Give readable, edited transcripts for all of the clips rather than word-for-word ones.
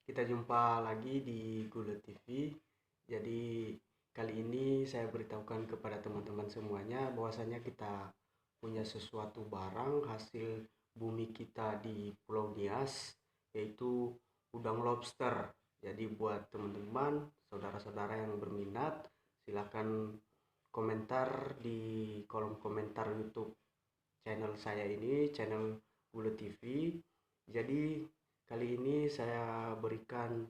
Kita jumpa lagi di Gula TV. Jadi kali ini saya beritahukan kepada teman-teman semuanya bahwasanya kita punya sesuatu barang hasil bumi kita di Pulau Nias, yaitu udang lobster. Jadi buat teman-teman, saudara-saudara yang berminat, silakan komentar di kolom komentar YouTube channel saya ini, channel Gula TV. Jadi kali ini saya berikan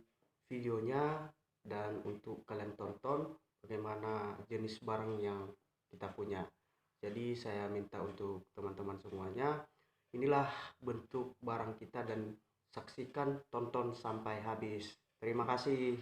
videonya dan untuk kalian tonton bagaimana jenis barang yang kita punya. Jadi saya minta untuk teman-teman semuanya, inilah bentuk barang kita dan saksikan, tonton sampai habis. Terima kasih.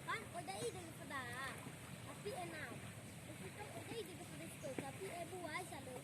Kan udah ide daripada tapi enak. Itu udah ide daripada itu tapi buah selalu.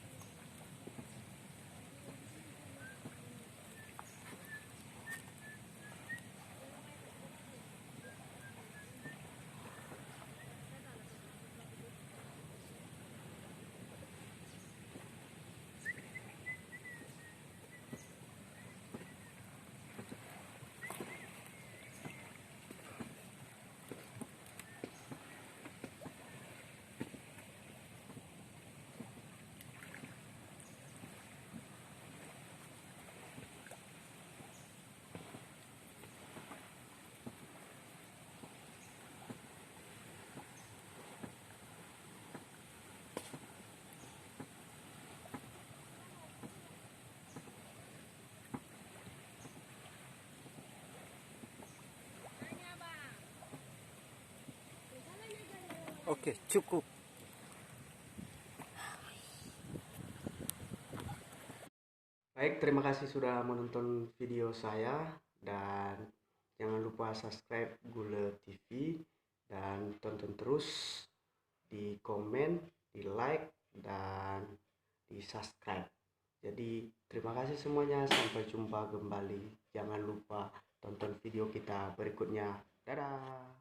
Oke, cukup. Baik, terima kasih sudah menonton video saya dan jangan lupa subscribe Gula TV dan tonton terus, di komen, di like dan di subscribe. Jadi terima kasih semuanya, sampai jumpa kembali. Jangan lupa tonton video kita berikutnya. Dadah.